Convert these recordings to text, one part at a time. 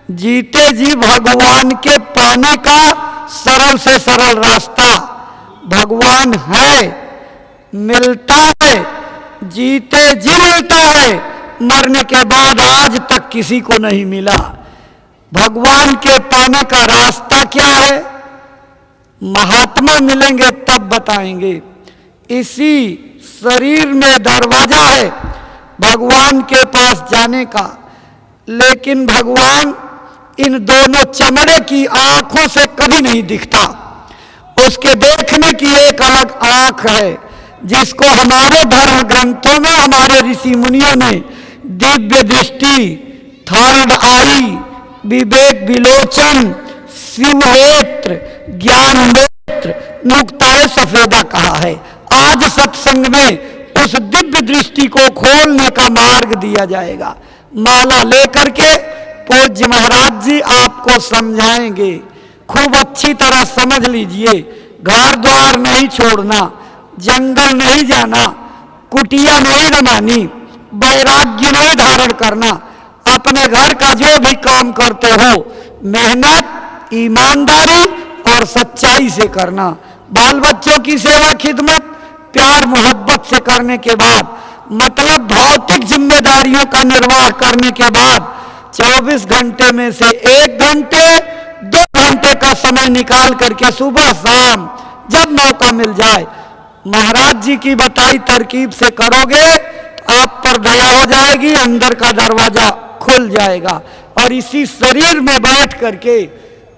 जीते जी भगवान के पाने का सरल से सरल रास्ता। भगवान है, मिलता है, जीते जी मिलता है, मरने के बाद आज तक किसी को नहीं मिला। भगवान के पाने का रास्ता क्या है, महात्मा मिलेंगे तब बताएंगे। इसी शरीर में दरवाजा है भगवान के पास जाने का, लेकिन भगवान इन दोनों चमड़े की आंखों से कभी नहीं दिखता। उसके देखने की एक अलग आंख है, जिसको हमारे धर्म ग्रंथों में हमारे ऋषि मुनियों ने दिव्य दृष्टि, थर्ड आई, विवेक विलोचन, शिवनेत्र, ज्ञान नेत्र, मुक्ताए सफेदा कहा है। आज सत्संग में उस दिव्य दृष्टि को खोलने का मार्ग दिया जाएगा। माला लेकर के पूज्य महाराज जी आपको समझाएंगे। खूब अच्छी तरह समझ लीजिए। घर द्वार नहीं छोड़ना, जंगल नहीं जाना, कुटिया नहीं रमानी, वैराग्य नहीं धारण करना। अपने घर का जो भी काम करते हो मेहनत, ईमानदारी और सच्चाई से करना। बाल बच्चों की सेवा खिदमत प्यार मोहब्बत से करने के बाद, मतलब भौतिक जिम्मेदारियों का निर्वाह करने के बाद 24 घंटे में से 1 घंटे 2 घंटे का समय निकाल करके सुबह शाम जब मौका मिल जाए महाराज जी की बताई तरकीब से करोगे, आप पर दया हो जाएगी, अंदर का दरवाजा खुल जाएगा। और इसी शरीर में बैठ करके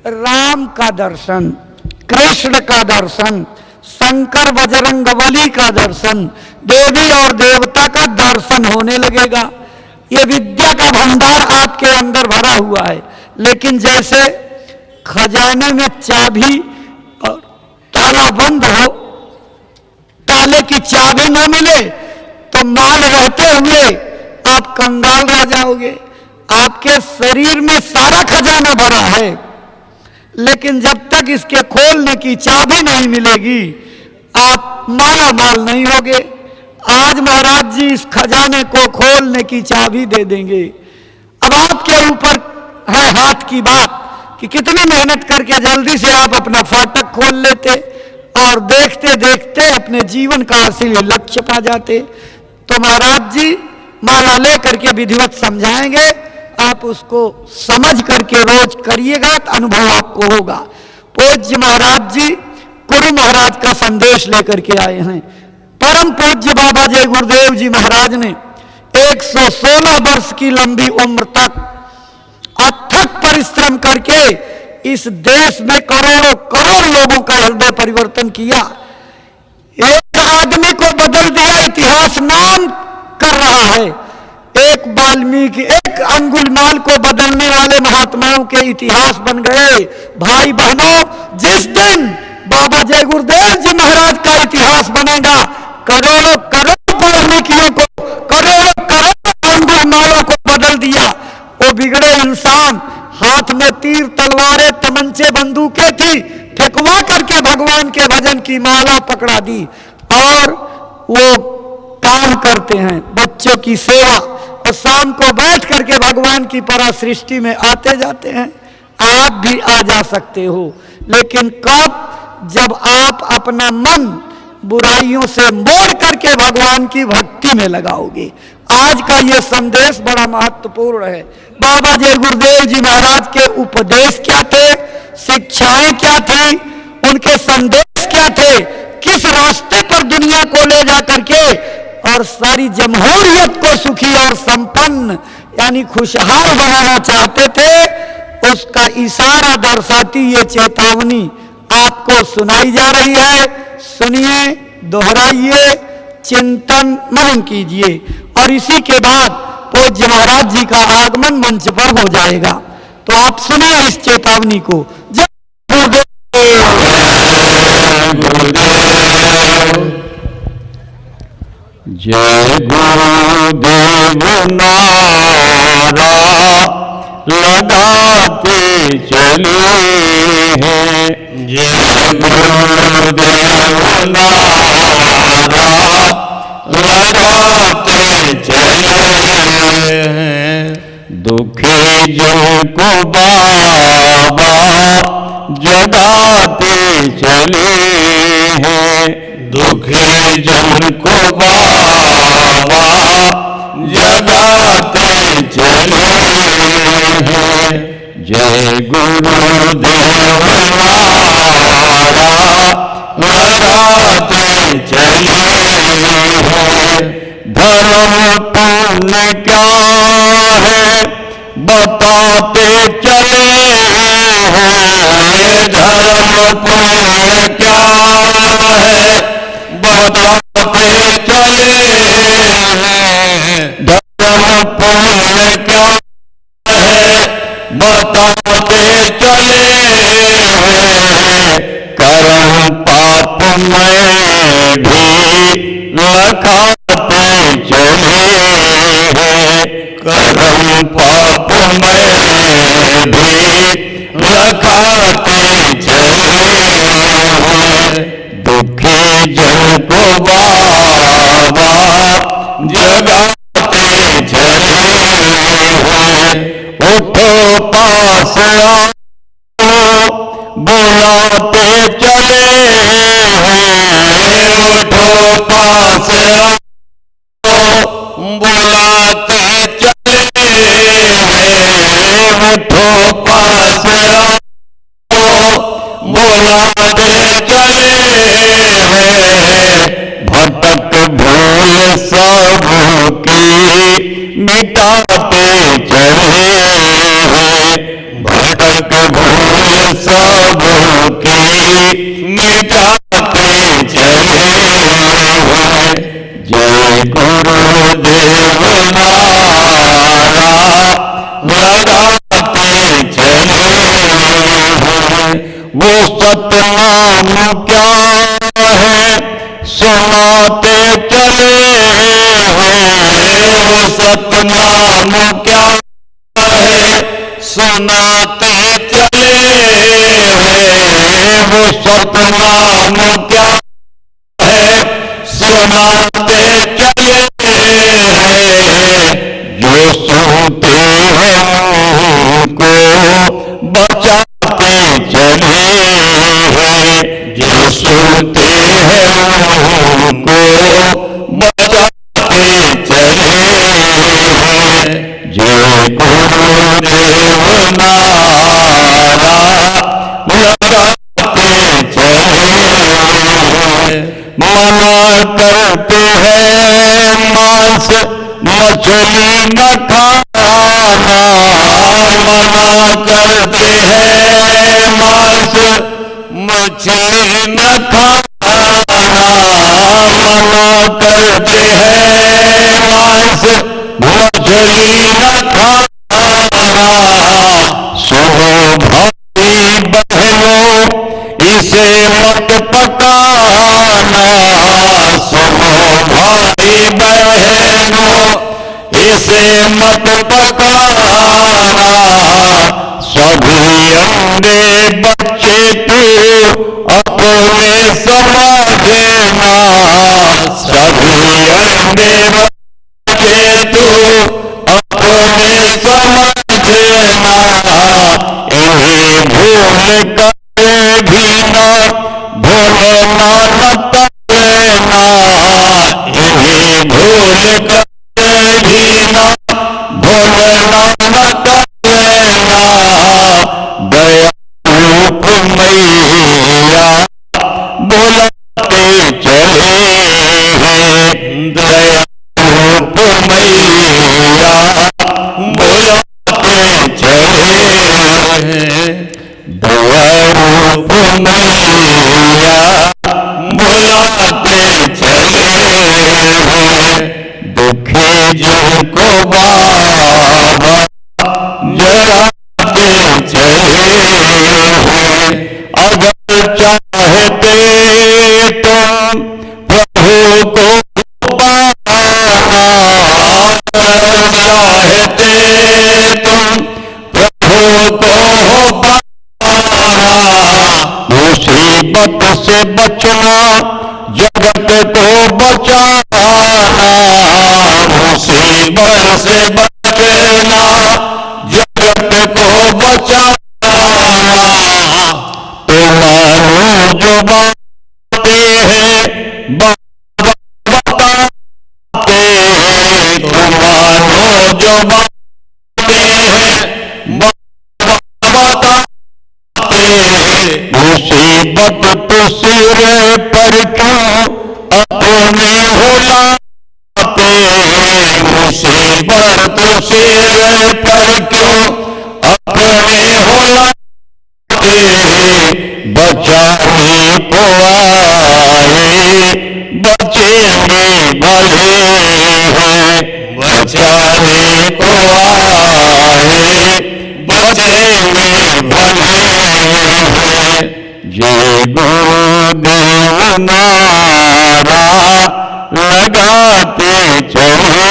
राम का दर्शन, कृष्ण का दर्शन, शंकर बजरंगबली का दर्शन, देवी और देवता का दर्शन होने लगेगा। ये विद्या का भंडार आपके अंदर भरा हुआ है। लेकिन जैसे खजाने में चाबी और ताला बंद हो, ताले की चाबी न मिले तो माल रहते हुए आप कंगाल रह जाओगे। आपके शरीर में सारा खजाना भरा है, लेकिन जब तक इसके खोलने की चाबी नहीं मिलेगी आप माला माल नहीं होगे। आज महाराज जी इस खजाने को खोलने की चाबी दे देंगे। अब आपके ऊपर है हाथ की बात कि कितनी मेहनत करके जल्दी से आप अपना फाटक खोल लेते और देखते देखते अपने जीवन का असली लक्ष्य पा जाते। तो महाराज जी माला ले करके विधिवत समझाएंगे, आप उसको समझ करके रोज करिएगा तो अनुभव आपको होगा। पूज्य महाराज जी गुरु महाराज का संदेश लेकर के आए हैं। परम पूज्य बाबा जय गुरुदेव जी महाराज ने 116 वर्ष की लंबी उम्र तक अथक परिश्रम करके इस देश में करोड़ों करोड़ लोगों का हृदय परिवर्तन किया। एक आदमी को बदल दिया, इतिहास नाम कर रहा है। एक वाल्मीकि, एक अंगुलीमाल को बदलने वाले महात्माओं के इतिहास बन गए। भाई बहनों, जिस दिन बाबा जय गुरुदेव जी महाराज का इतिहास बनेगा, करोड़ों करोड़ वाल्मीकियों को, करोड़ों करोड़ अंगुलीमालों को बदल दिया। वो बिगड़े इंसान, हाथ में तीर तलवारें तमंचे बंदूकें थी, फेंकवा करके भगवान के भजन की माला पकड़ा दी और वो काम करते हैं, बच्चों की सेवा, और शाम को बैठ करके भगवान की परा सृष्टि में आते जाते हैं। आप भी आ जा सकते हो, लेकिन कब? जब आप अपना मन बुराइयों से मोड़ करके भगवान की भक्ति में लगाओगे। आज का ये संदेश बड़ा महत्वपूर्ण है। बाबा जय गुरुदेव जी महाराज के उपदेश क्या थे, शिक्षाएं क्या थी, उनके संदेश क्या थे, किस रास्ते पर दुनिया को ले जा करके और सारी जमहूरियत को सुखी और संपन्न यानी खुशहाल बनाना चाहते थे, उसका इशारा दर्शाती ये चेतावनी आपको सुनाई जा रही है। सुनिए, दोहराइए, चिंतन मनन कीजिए, और इसी के बाद पूज्य महाराज जी का आगमन मंच पर हो जाएगा। तो आप सुनिए इस चेतावनी को। जय गुरुदेव, जय गुरुदेव नारा लगाते चले हैं, जय गुरुदेव नारा लगाते चले हैं, दुखी जन को बाबा जगाते चले हैं, दुखी जन को बाबा जगाते चले हैं। जय गुरुदेव नारा लगाते चले हैं। धर्म पुण्य क्या है बताते चले हैं, धर्म पुण्य क्या है बताते चले हैं। धर्म पुण्य क्या है बताते चले हैं। कर्म पाप में भी लखाते चले हैं, कर्म पाप में भी लखाते चले हैं। दुखी जन को बाबा जगाते चले हैं। उठो पास आओ बुलाते चले हैं, उठो पास आओ बुलाते चले हैं। उठो पास आओ बुलाते चले हैं। भटक भूल सबकी मिटाते चले हैं, भटक भूल सबकी मिटाते चले हैं। जय गुरुदेव नारा लगाते चले हैं। वो सतनाम क्या है सुनाते चले हैं, वो सतनाम क्या है सुनाते चले हैं। वो सतनाम क्या है सुनाते चले हैं। जो सुनते हैं उनको बचाते चले हैं, जो सुनते हैं उनको बचाते चले हैं। जय गुरुदेव नारा लगाते चले हैं। मना करते हैं मांस मछली न खाना, मना करते हैं मांस मछली न खाना, मना करते हैं मांस मछली न खाना। सुनो भाई बहनों इसे मत पकाना, सुनो भाई बहनों इसे मत पकाना। सभी अंडे बच्चे तू अपने समझना, सभी अंडे बच्चे तू अपने समझना। इन्हें भूल कर भी ना भूलना मत लेना, इन्हें भूल कर भी ना भूलना मत लेना। दया रूप मैया बुलाते चले हैं, दया रूप मैया बुलाते चले हैं। दया रूप मैया बुलाते चले हैं। दुखी जन को बाबा जगाते चले हैं। अगर चाहते तुम प्रभु को पाना, अगर चाहते तुम प्रभु को पाना। मुसीबत से बचना जगत को बचाना, मुसीबत से बचना जगत को बचाना, तो मानो जो बातें हैं बाबा बताते हैं, तो मानो जो बातें हैं बाबा बताते हैं। मुसीबत तो सिर पर क्यों अपने हुलाते, मुसीबत तो सिर पर क्यों अपने हुलाते, बचाने को आए बचेंगे भले हैं, बचाने को आए बचेंगे भले हैं। जय गुरुदेव नारा लगाते चले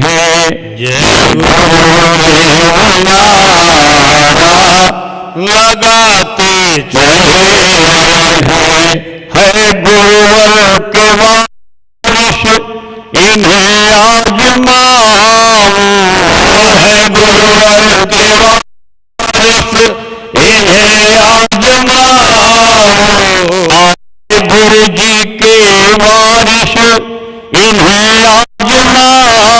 हैं, जय गुरुदेव नारा लगाते चले हैं। है गुरुवर के वारिश इन्हें आजमाओ, है गुरुवर के वारिश इन्हें आजमाओ। गुरु जी के वारिश इन्हें आजमाओ,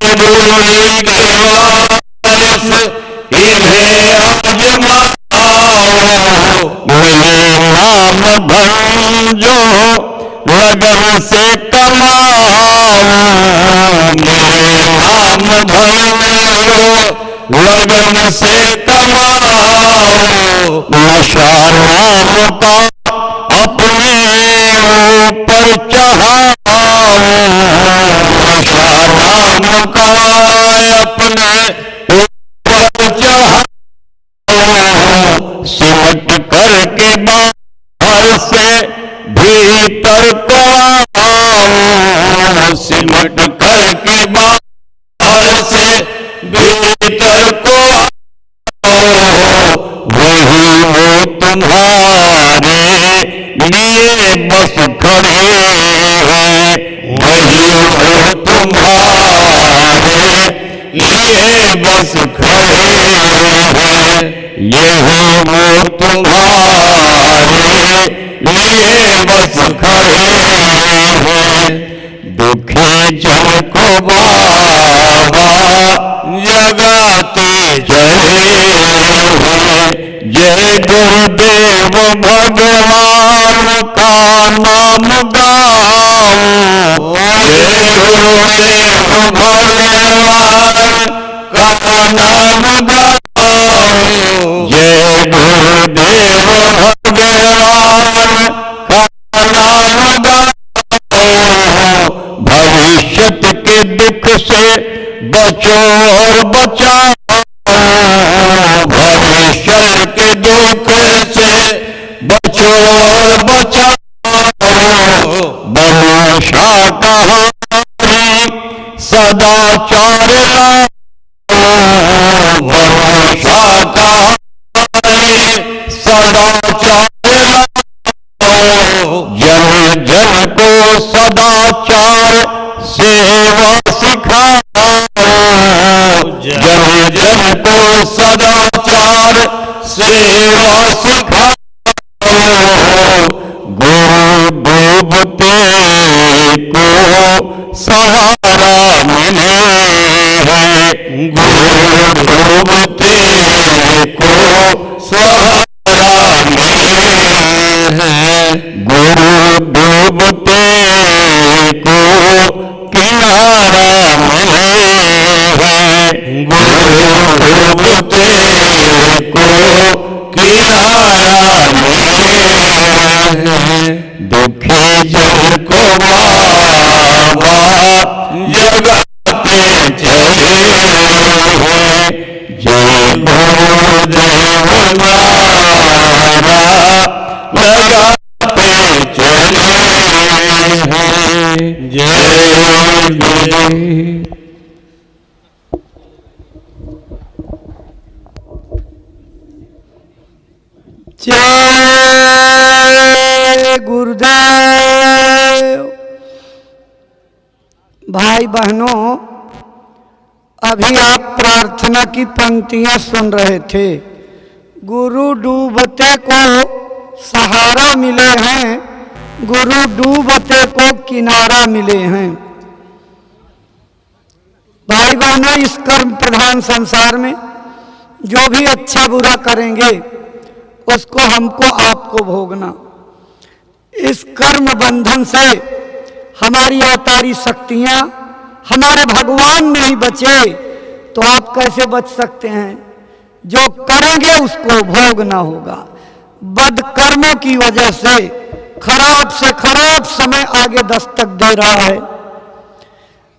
गुरु जी के वारिश इन्हें आजमाओ। मिले नाम भंजो लगन से कमाओ, मिले नाम भंजो लगन से कमाओ। नशा नाम का अपने ऊपर चढ़ाओ, नशा नाम का अपने ऊपर चढ़ाओ। सिमट करके बाहर से भीतर को आओ, सिमट करके बाहर से भीतर को आओ। वही वो तुम्हारे लिए बस खड़े हैं, वही वो तुम्हारे लिए बस खड़े हैं। यही वो तुम्हारे लिए बस खड़े हैं। दुखी जन को बाबा जगाते चले हैं। जय गुरुदेव भगवान का नाम गाओ, जय गुरुदेव भगवान का नाम गाओ, जय गुरुदेव भगवान का नाम गाओ। भविष्यत के दुख से बचो और बचाओ, भविष्य के दुख से बचो और बचाओ। बनो शाकाहारी सदाचार लाओ, बनो शाकाहारी सदाचार लाओ। जन जन को सदाचार सेवा सिखाओ, जन जन को सदाचार सेवा सिखाओ। गुरु डूबते को सहारा मिले है, गुरु डूबते को सहारा मिले है। गुरु डूबते को किनारा मिले है, गुरु डूबते को किनारा मिले है। दुखी जन को बाबा जगाते चले हैं। जय गुरुदेव नारा लगाते चले हैं। जय गुरुदेव। जय गुरुदेव। भाई बहनों, अभी आप प्रार्थना की पंक्तियां सुन रहे थे। गुरु डूबते को सहारा मिले हैं, गुरु डूबते को किनारा मिले हैं। भाई बहनों, इस कर्म प्रधान संसार में जो भी अच्छा बुरा करेंगे उसको हमको आपको भोगना। इस कर्म बंधन से हमारी अवतारी शक्तियां हमारे भगवान नहीं बचे तो आप कैसे बच सकते हैं? जो करेंगे उसको भोगना होगा। बद कर्मों की वजह से खराब समय आगे दस्तक दे रहा है।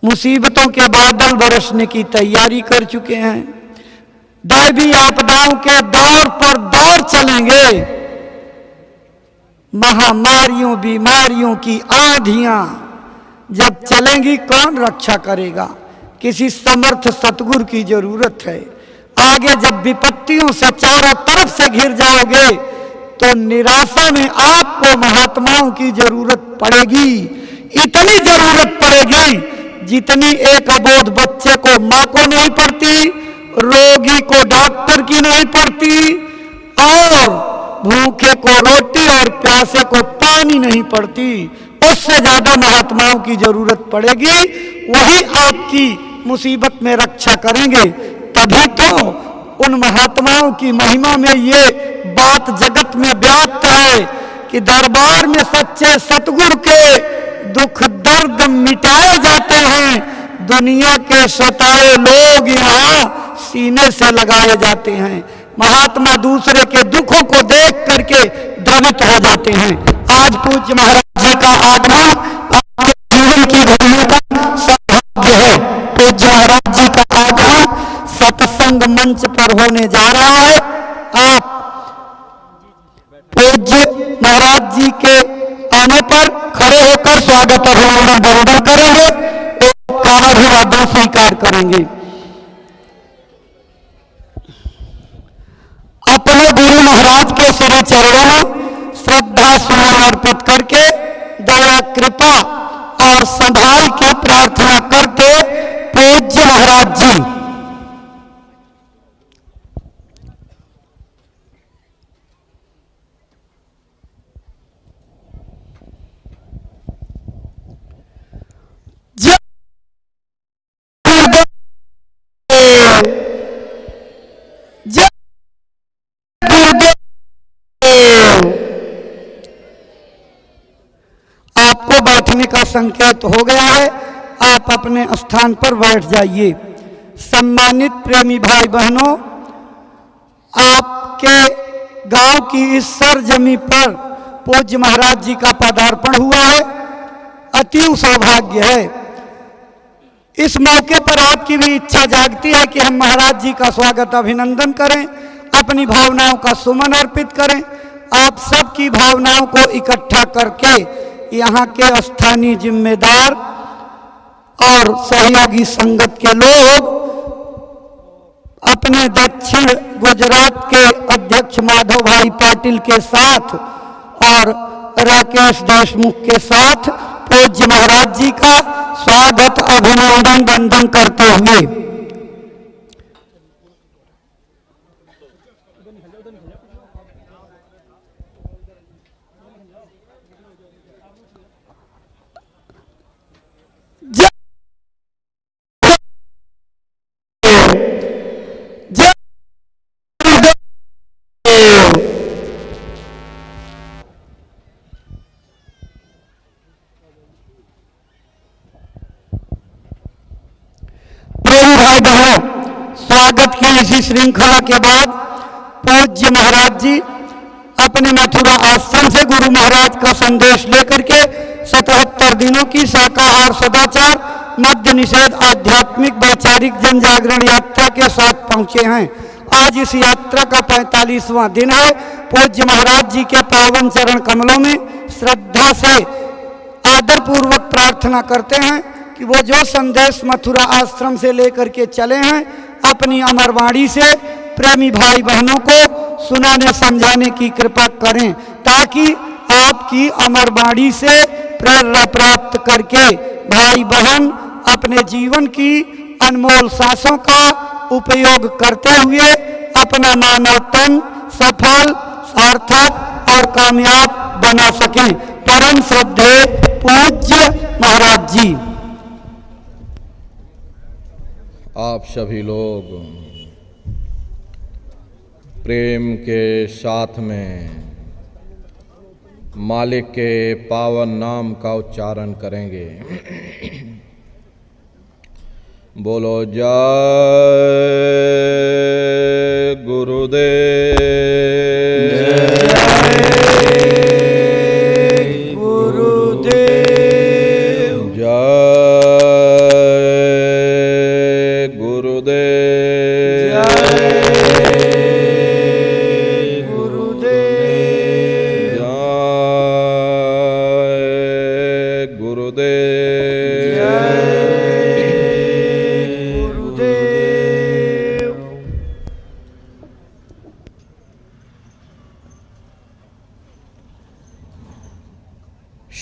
मुसीबतों के बादल बरसने की तैयारी कर चुके हैं। दैवी आपदाओं के दौर पर दौर चलेंगे। महामारियों बीमारियों की आंधियां जब चलेंगी कौन रक्षा करेगा? किसी समर्थ सतगुरु की जरूरत है। आगे जब विपत्तियों से चारों तरफ से घिर जाओगे तो निराशा में आपको महात्माओं की जरूरत पड़ेगी। इतनी जरूरत पड़ेगी जितनी एक अबोध बच्चे को मां को नहीं पड़ती, रोगी को डॉक्टर की नहीं पड़ती, और भूखे को रोटी और प्यासे को पानी नहीं पड़ती। उससे ज्यादा महात्माओं की जरूरत पड़ेगी। वही आपकी मुसीबत में रक्षा करेंगे। तभी तो उन महात्माओं की महिमा में ये बात जगत में व्याप्त है कि दरबार में सच्चे सतगुरु के दुख दर्द मिटाए जाते हैं। दुनिया के सताए लोग यहाँ सीने से लगाए जाते हैं। महात्मा दूसरे के दुखों को देख करके द्रवित हो जाते हैं। आज पूज्य महाराज जी का आगमन आपके जीवन की घड़ियों का सौभाग्य है। पूज्य महाराज जी का आगमन सत्संग मंच पर होने जा रहा है। आप पूज्य महाराज जी के आने पर खड़े होकर स्वागत अभिनंदन वंदन करेंगे और अभिवादन स्वीकार करेंगे। अपने गुरु महाराज के श्री चरणों में श्रद्धा सुमन अर्पित करके दया कृपा और संभाल की प्रार्थना करते पूज्य महाराज जी आपको बैठने का संकेत हो गया है। आप अपने स्थान पर बैठ जाइए। सम्मानित प्रेमी भाई बहनों, आपके गांव की इस सरजमी पर पूज्य महाराज जी का पदार्पण हुआ है। अति सौभाग्य है। इस मौके पर आपकी भी इच्छा जागती है कि हम महाराज जी का स्वागत अभिनंदन करें, अपनी भावनाओं का सुमन अर्पित करें। आप सबकी भावनाओं को इकट्ठा करके यहाँ के स्थानीय जिम्मेदार और सहयोगी संगत के लोग अपने दक्षिण गुजरात के अध्यक्ष माधव भाई पाटिल के साथ और राकेश देशमुख के साथ पूज्य महाराज जी का स्वागत अभिनंदन वंदन करते हुए भाई बहनों, स्वागत की इसी श्रृंखला के बाद पूज्य महाराज जी अपने मथुरा आश्रम से गुरु महाराज का संदेश लेकर के 77 दिनों की शाकाहार सदाचार मद्य निषेध आध्यात्मिक वैचारिक जन जागरण यात्रा के साथ पहुंचे हैं। आज इस यात्रा का 45वां दिन है। पूज्य महाराज जी के पावन चरण कमलों में श्रद्धा से आदर पूर्वक प्रार्थना करते हैं कि वो जो संदेश मथुरा आश्रम से लेकर के चले हैं अपनी अमरवाणी से प्रेमी भाई बहनों को सुनाने समझाने की कृपा करें, ताकि आपकी अमरवाणी से प्रेरणा प्राप्त करके भाई बहन अपने जीवन की अनमोल सांसों का उपयोग करते हुए अपना मानव तन सफल, सार्थक और कामयाब बना सकें। परम श्रद्धेय पूज्य महाराज जी। आप सभी लोग प्रेम के साथ में मालिक के पावन नाम का उच्चारण करेंगे। बोलो जय गुरुदेव,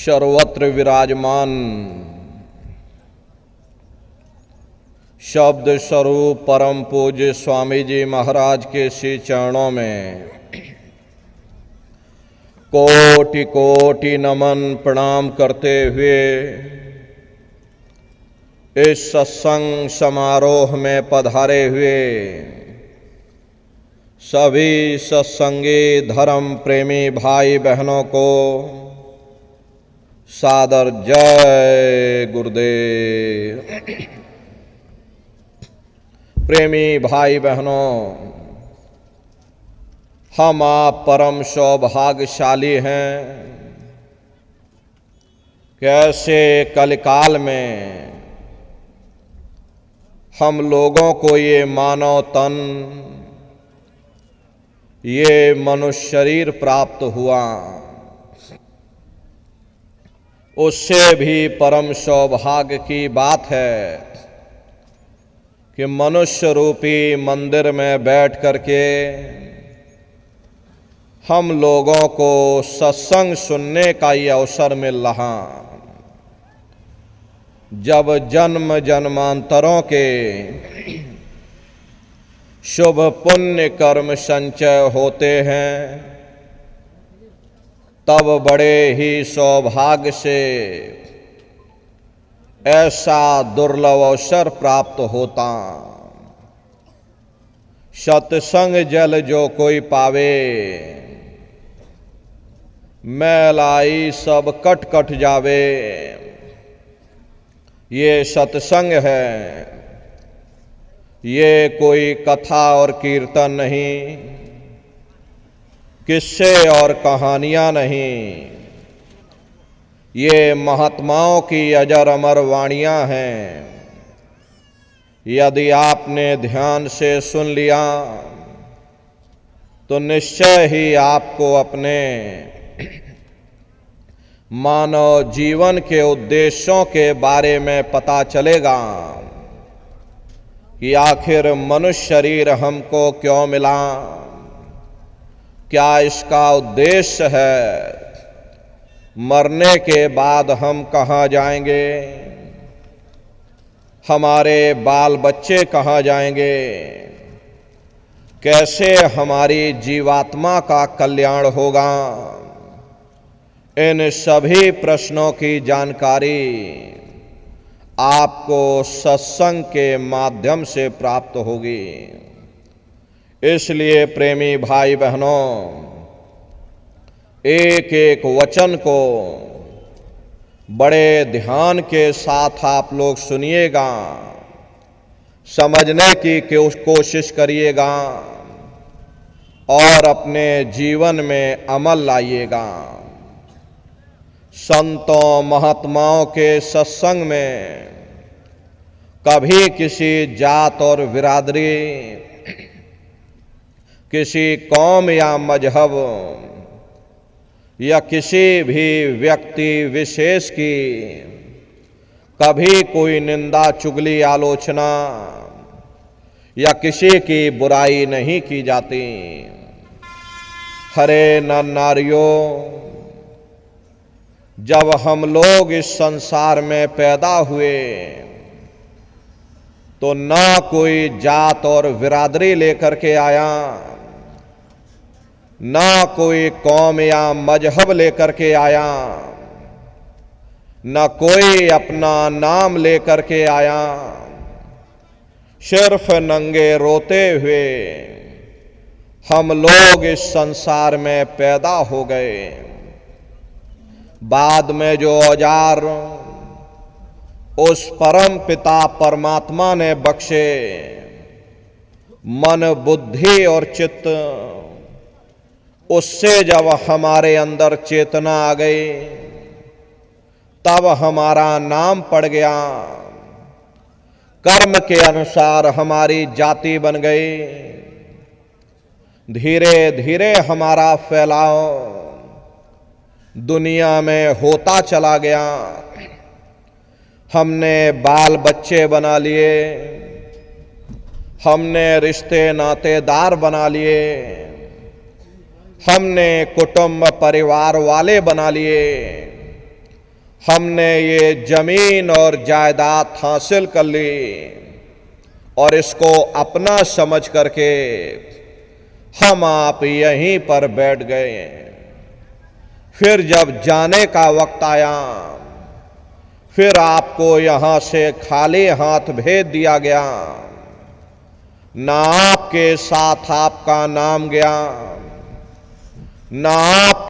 सर्वत्र विराजमान शब्द स्वरूप परम पूज्य स्वामी जी महाराज के श्री चरणों में कोटि कोटि नमन प्रणाम करते हुए इस सत्संग समारोह में पधारे हुए सभी सत्संगी धर्म प्रेमी भाई बहनों को सादर जय गुरुदेव। प्रेमी भाई बहनों, हम आप परम सौभाग्यशाली हैं। कैसे कलिकाल में हम लोगों को ये मानव तन, ये मनुष्य शरीर प्राप्त हुआ, उससे भी परम सौभाग्य की बात है कि मनुष्य रूपी मंदिर में बैठ करके हम लोगों को सत्संग सुनने का ये अवसर मिल रहा। जब जन्म जन्मांतरों के शुभ पुण्य कर्म संचय होते हैं, तब बड़े ही सौभाग्य से ऐसा दुर्लभ अवसर प्राप्त होता। सत्संग जल जो कोई पावे, मैलाई सब कट कट जावे। ये सत्संग है, ये कोई कथा और कीर्तन नहीं, किस्से और कहानियां नहीं, ये महात्माओं की अजर अमर वाणियां हैं। यदि आपने ध्यान से सुन लिया तो निश्चय ही आपको अपने मानव जीवन के उद्देश्यों के बारे में पता चलेगा कि आखिर मनुष्य शरीर हमको क्यों मिला, क्या इसका उद्देश्य है, मरने के बाद हम कहाँ जाएंगे, हमारे बाल बच्चे कहाँ जाएंगे, कैसे हमारी जीवात्मा का कल्याण होगा। इन सभी प्रश्नों की जानकारी आपको सत्संग के माध्यम से प्राप्त होगी। इसलिए प्रेमी भाई बहनों, एक एक वचन को बड़े ध्यान के साथ आप लोग सुनिएगा, समझने की कोशिश करिएगा और अपने जीवन में अमल लाइएगा। संतों महात्माओं के सत्संग में कभी किसी जात और बिरादरी, किसी कौम या मजहब या किसी भी व्यक्ति विशेष की कभी कोई निंदा चुगली आलोचना या किसी की बुराई नहीं की जाती। हरे नर नारियों, जब हम लोग इस संसार में पैदा हुए तो ना कोई जात और बिरादरी लेकर के आया, ना कोई कौम या मजहब लेकर के आया, ना कोई अपना नाम लेकर के आया। सिर्फ नंगे रोते हुए हम लोग इस संसार में पैदा हो गए। बाद में जो औजार उस परम पिता परमात्मा ने बख्शे, मन, बुद्धि और चित्त, उससे जब हमारे अंदर चेतना आ गई, तब हमारा नाम पड़ गया। कर्म के अनुसार हमारी जाति बन गई। धीरे धीरे हमारा फैलाव दुनिया में होता चला गया। हमने बाल बच्चे बना लिए, हमने रिश्ते नातेदार बना लिए, हमने कुटुंब परिवार वाले बना लिए, हमने ये जमीन और जायदाद हासिल कर ली और इसको अपना समझ करके हम आप यहीं पर बैठ गए। फिर जब जाने का वक्त आया, फिर आपको यहां से खाली हाथ भेज दिया गया। ना आपके साथ आपका नाम गया, ना आप